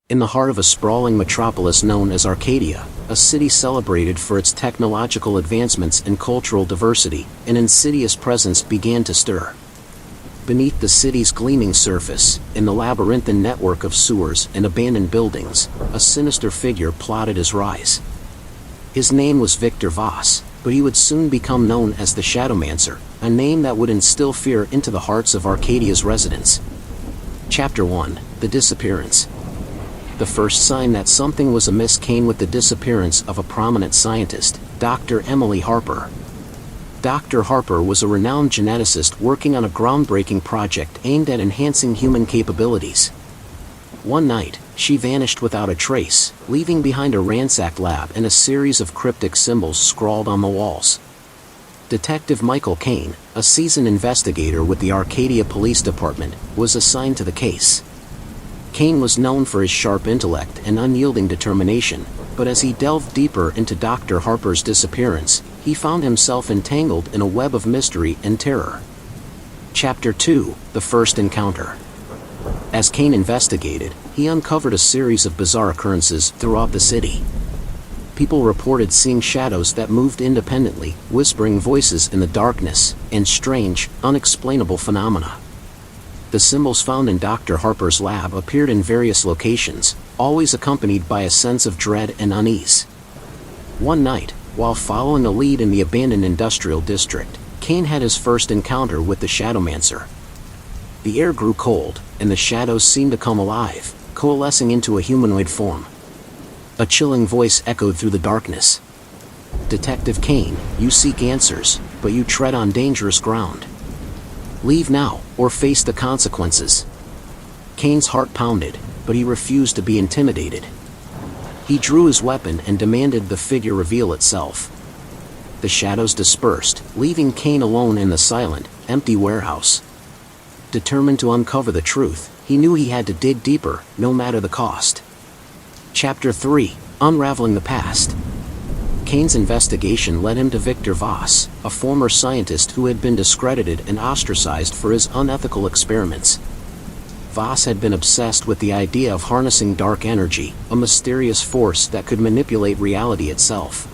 In the heart of a sprawling metropolis known as Arcadia, a city celebrated for its technological advancements and cultural diversity, an insidious presence began to stir. Beneath the city's gleaming surface, in the labyrinthine network of sewers and abandoned buildings, a sinister figure plotted his rise. His name was Victor Voss, but he would soon become known as the Shadowmancer, a name that would instill fear into the hearts of Arcadia's residents. Chapter 1: The Disappearance. The first sign that something was amiss came with the disappearance of a prominent scientist, Dr. Emily Harper. Dr. Harper was a renowned geneticist working on a groundbreaking project aimed at enhancing human capabilities. One night, she vanished without a trace, leaving behind a ransacked lab and a series of cryptic symbols scrawled on the walls. Detective Michael Kane, a seasoned investigator with the Arcadia Police Department, was assigned to the case. Kane was known for his sharp intellect and unyielding determination, but as he delved deeper into Dr. Harper's disappearance, he found himself entangled in a web of mystery and terror. Chapter 2: The First Encounter. As Kane investigated, he uncovered a series of bizarre occurrences throughout the city. People reported seeing shadows that moved independently, whispering voices in the darkness, and strange, unexplainable phenomena. The symbols found in Dr. Harper's lab appeared in various locations, always accompanied by a sense of dread and unease. One night, while following a lead in the abandoned industrial district, Kane had his first encounter with the Shadowmancer. The air grew cold, and the shadows seemed to come alive, coalescing into a humanoid form. A chilling voice echoed through the darkness. "Detective Kane, you seek answers, but you tread on dangerous ground. Leave now, or face the consequences." Kane's heart pounded, but he refused to be intimidated. He drew his weapon and demanded the figure reveal itself. The shadows dispersed, leaving Kane alone in the silent, empty warehouse. Determined to uncover the truth, he knew he had to dig deeper, no matter the cost. Chapter 3: Unraveling the Past. Kane's investigation led him to Victor Voss, a former scientist who had been discredited and ostracized for his unethical experiments. Voss had been obsessed with the idea of harnessing dark energy, a mysterious force that could manipulate reality itself.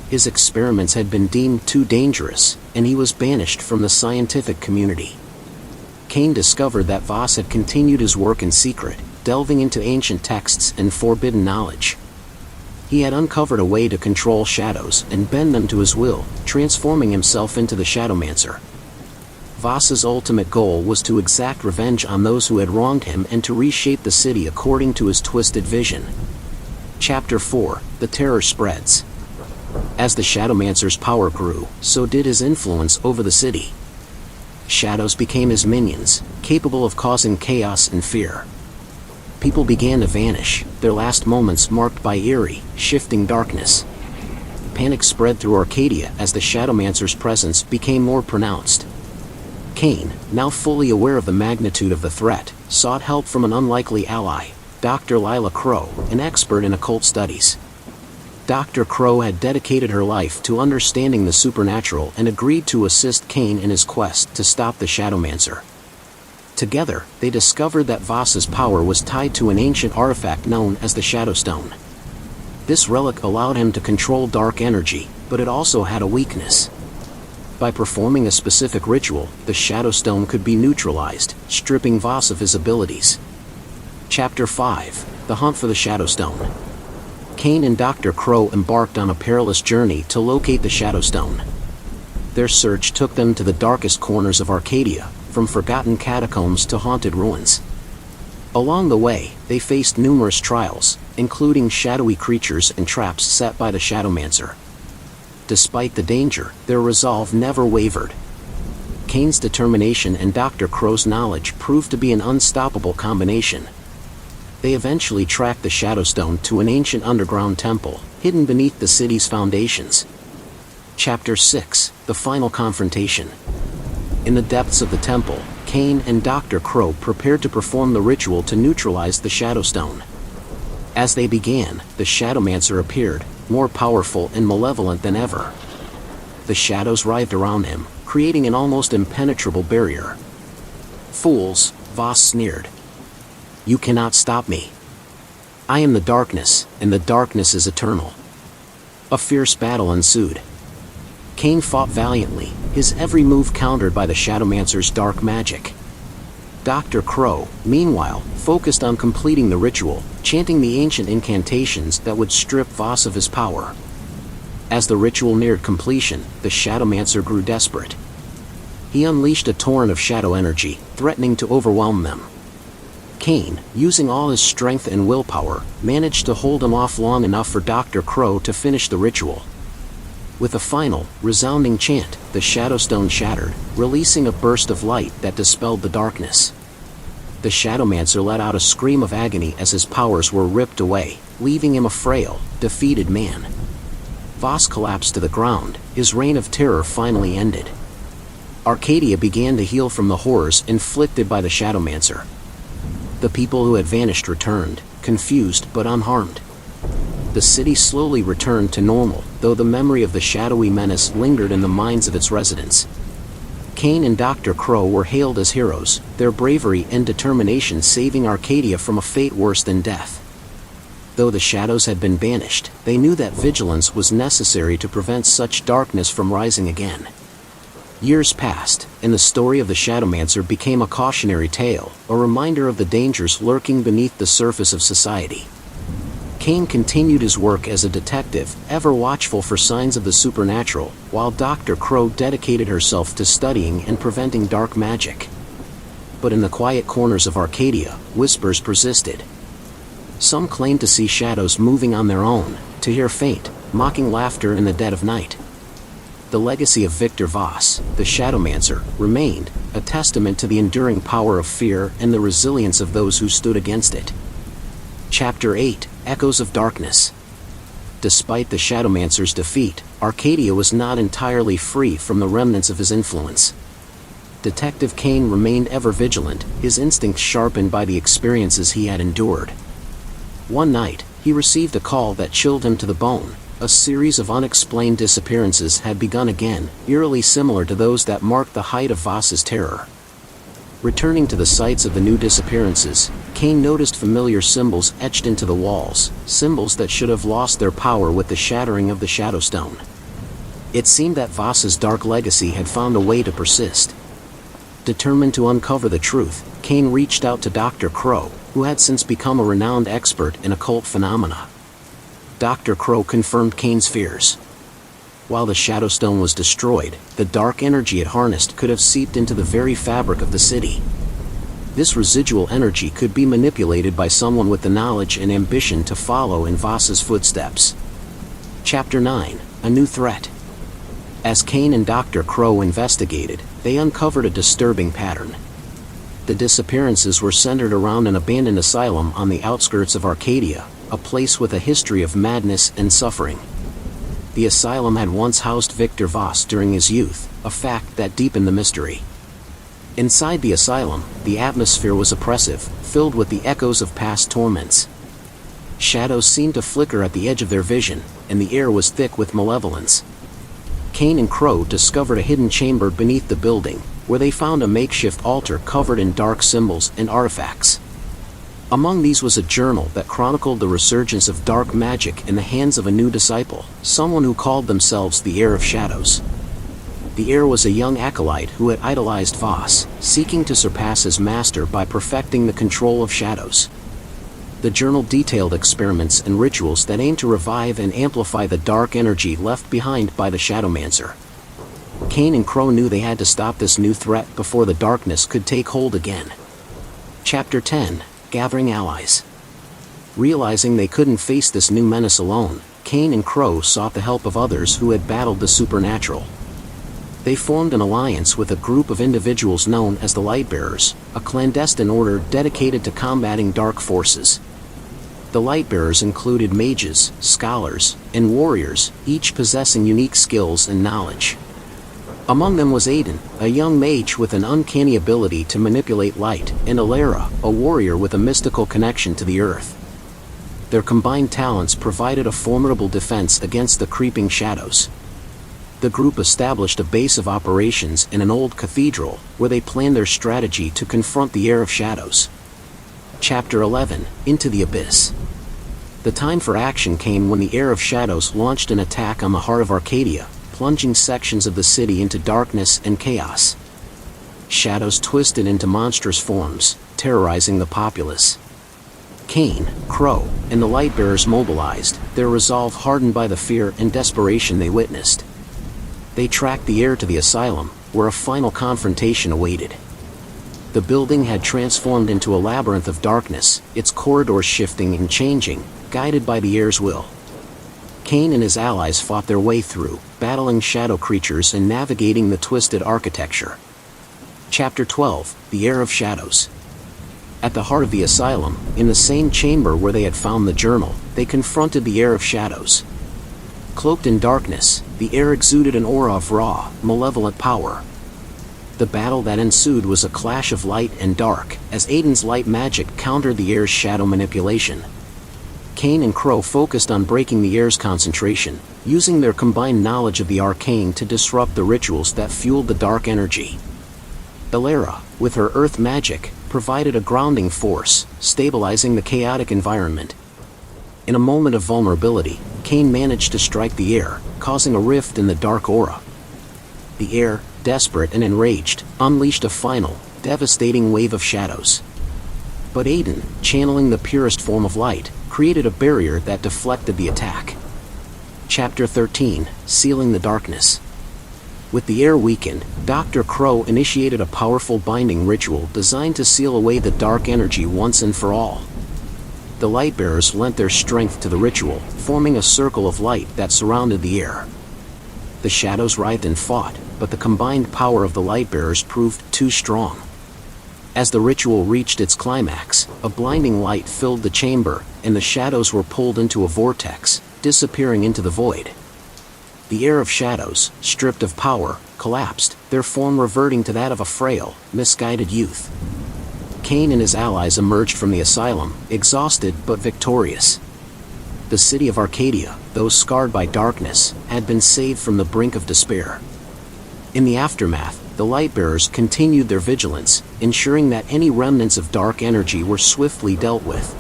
His experiments had been deemed too dangerous, and he was banished from the scientific community. Kane discovered that Voss had continued his work in secret, delving into ancient texts and forbidden knowledge. He had uncovered a way to control shadows and bend them to his will, transforming himself into the Shadowmancer. Voss's ultimate goal was to exact revenge on those who had wronged him and to reshape the city according to his twisted vision. Chapter 4: The Terror Spreads. As the Shadowmancer's power grew, so did his influence over the city. Shadows became his minions, capable of causing chaos and fear. People began to vanish, their last moments marked by eerie, shifting darkness. Panic spread through Arcadia as the Shadowmancer's presence became more pronounced. Kane, now fully aware of the magnitude of the threat, sought help from an unlikely ally, Dr. Lila Crow, an expert in occult studies. Dr. Crow had dedicated her life to understanding the supernatural and agreed to assist Kane in his quest to stop the Shadowmancer. Together, they discovered that Voss's power was tied to an ancient artifact known as the Shadowstone. This relic allowed him to control dark energy, but it also had a weakness. By performing a specific ritual, the Shadowstone could be neutralized, stripping Voss of his abilities. Chapter 5: The Hunt for the Shadowstone. Kane and Dr. Crow embarked on a perilous journey to locate the Shadowstone. Their search took them to the darkest corners of Arcadia, from forgotten catacombs to haunted ruins. Along the way, they faced numerous trials, including shadowy creatures and traps set by the Shadowmancer. Despite the danger, their resolve never wavered. Kane's determination and Dr. Crow's knowledge proved to be an unstoppable combination. They eventually tracked the Shadowstone to an ancient underground temple, hidden beneath the city's foundations. Chapter 6: The Final Confrontation. In the depths of the temple, Kane and Dr. Crow prepared to perform the ritual to neutralize the Shadowstone. As they began, the Shadowmancer appeared, more powerful and malevolent than ever. The shadows writhed around him, creating an almost impenetrable barrier. "Fools," Voss sneered. "You cannot stop me." I am the darkness, and the darkness is eternal. A fierce battle ensued. Cain fought valiantly, his every move countered by the Shadowmancer's dark magic. Dr. Crow, meanwhile, focused on completing the ritual, chanting the ancient incantations that would strip Voss of his power. As the ritual neared completion, the Shadowmancer grew desperate. He unleashed a torrent of shadow energy, threatening to overwhelm them. Cain, using all his strength and willpower, managed to hold him off long enough for Dr. Crow to finish the ritual. With a final, resounding chant, the Shadowstone shattered, releasing a burst of light that dispelled the darkness. The Shadowmancer let out a scream of agony as his powers were ripped away, leaving him a frail, defeated man. Voss collapsed to the ground, his reign of terror finally ended. Arcadia began to heal from the horrors inflicted by the Shadowmancer. The people who had vanished returned, confused but unharmed. The city slowly returned to normal, though the memory of the shadowy menace lingered in the minds of its residents. Cain and Dr. Crow were hailed as heroes, their bravery and determination saving Arcadia from a fate worse than death. Though the shadows had been banished, they knew that vigilance was necessary to prevent such darkness from rising again. Years passed, and the story of the Shadowmancer became a cautionary tale, a reminder of the dangers lurking beneath the surface of society. Cain continued his work as a detective, ever watchful for signs of the supernatural, while Dr. Crow dedicated herself to studying and preventing dark magic. But in the quiet corners of Arcadia, whispers persisted. Some claimed to see shadows moving on their own, to hear faint, mocking laughter in the dead of night. The legacy of Victor Voss, the Shadowmancer, remained, a testament to the enduring power of fear and the resilience of those who stood against it. Chapter 8, Echoes of Darkness. Despite the Shadowmancer's defeat, Arcadia was not entirely free from the remnants of his influence. Detective Cain remained ever vigilant, his instincts sharpened by the experiences he had endured. One night, he received a call that chilled him to the bone. A series of unexplained disappearances had begun again, eerily similar to those that marked the height of Voss's terror. Returning to the sites of the new disappearances, Cain noticed familiar symbols etched into the walls, symbols that should have lost their power with the shattering of the Shadowstone. It seemed that Voss's dark legacy had found a way to persist. Determined to uncover the truth, Cain reached out to Dr. Crow, who had since become a renowned expert in occult phenomena. Dr. Crow confirmed Cain's fears. While the Shadowstone was destroyed, the dark energy it harnessed could have seeped into the very fabric of the city. This residual energy could be manipulated by someone with the knowledge and ambition to follow in Voss's footsteps. Chapter 9, A New Threat. As Cain and Dr. Crow investigated, they uncovered a disturbing pattern. The disappearances were centered around an abandoned asylum on the outskirts of Arcadia, a place with a history of madness and suffering. The asylum had once housed Victor Voss during his youth, a fact that deepened the mystery. Inside the asylum, the atmosphere was oppressive, filled with the echoes of past torments. Shadows seemed to flicker at the edge of their vision, and the air was thick with malevolence. Cain and Crow discovered a hidden chamber beneath the building, where they found a makeshift altar covered in dark symbols and artifacts. Among these was a journal that chronicled the resurgence of dark magic in the hands of a new disciple, someone who called themselves the Heir of Shadows. The heir was a young acolyte who had idolized Voss, seeking to surpass his master by perfecting the control of shadows. The journal detailed experiments and rituals that aimed to revive and amplify the dark energy left behind by the Shadowmancer. Cain and Crow knew they had to stop this new threat before the darkness could take hold again. Chapter 10, Gathering Allies. Realizing they couldn't face this new menace alone, Cain and Crow sought the help of others who had battled the supernatural. They formed an alliance with a group of individuals known as the Lightbearers, a clandestine order dedicated to combating dark forces. The Lightbearers included mages, scholars, and warriors, each possessing unique skills and knowledge. Among them was Aiden, a young mage with an uncanny ability to manipulate light, and Alara, a warrior with a mystical connection to the earth. Their combined talents provided a formidable defense against the creeping shadows. The group established a base of operations in an old cathedral, where they planned their strategy to confront the Heir of Shadows. Chapter 11, Into the Abyss. The time for action came when the Heir of Shadows launched an attack on the heart of Arcadia, plunging sections of the city into darkness and chaos. Shadows twisted into monstrous forms, terrorizing the populace. Kane, Crow, and the Lightbearers mobilized, their resolve hardened by the fear and desperation they witnessed. They tracked the heir to the asylum, where a final confrontation awaited. The building had transformed into a labyrinth of darkness, its corridors shifting and changing, guided by the heir's will. Kane and his allies fought their way through, battling shadow creatures and navigating the twisted architecture. Chapter 12, The Heir of Shadows. At the heart of the asylum, in the same chamber where they had found the journal, they confronted the Heir of Shadows. Cloaked in darkness, the heir exuded an aura of raw, malevolent power. The battle that ensued was a clash of light and dark, as Aiden's light magic countered the heir's shadow manipulation. Kane and Crow focused on breaking the heir's concentration, using their combined knowledge of the arcane to disrupt the rituals that fueled the dark energy. Elara, with her earth magic, provided a grounding force, stabilizing the chaotic environment. In a moment of vulnerability, Kane managed to strike the heir, causing a rift in the dark aura. The heir, desperate and enraged, unleashed a final, devastating wave of shadows. But Aiden, channeling the purest form of light, created a barrier that deflected the attack. Chapter 13, Sealing the Darkness. With the heir weakened, Dr. Crow initiated a powerful binding ritual designed to seal away the dark energy once and for all. The Lightbearers lent their strength to the ritual, forming a circle of light that surrounded the heir. The shadows writhed and fought, but the combined power of the Lightbearers proved too strong. As the ritual reached its climax, a blinding light filled the chamber, and the shadows were pulled into a vortex, disappearing into the void. The Heir of Shadows, stripped of power, collapsed, their form reverting to that of a frail, misguided youth. Kane and his allies emerged from the asylum, exhausted but victorious. The city of Arcadia, though scarred by darkness, had been saved from the brink of despair. In the aftermath, the Lightbearers continued their vigilance, ensuring that any remnants of dark energy were swiftly dealt with.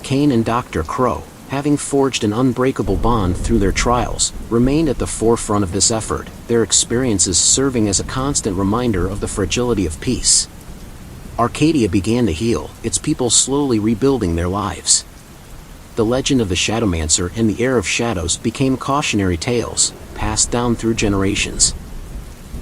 Kane and Dr. Crow, having forged an unbreakable bond through their trials, remained at the forefront of this effort, their experiences serving as a constant reminder of the fragility of peace. Arcadia began to heal, its people slowly rebuilding their lives. The legend of the Shadowmancer and the Heir of Shadows became cautionary tales, passed down through generations.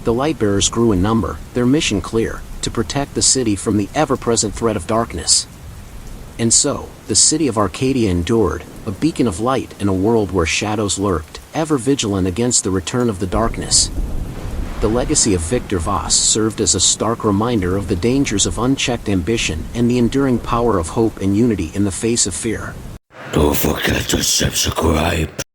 The Lightbearers grew in number, their mission clear, to protect the city from the ever-present threat of darkness. And so, the city of Arcadia endured, a beacon of light in a world where shadows lurked, ever vigilant against the return of the darkness. The legacy of Victor Voss served as a stark reminder of the dangers of unchecked ambition and the enduring power of hope and unity in the face of fear. Don't forget to subscribe.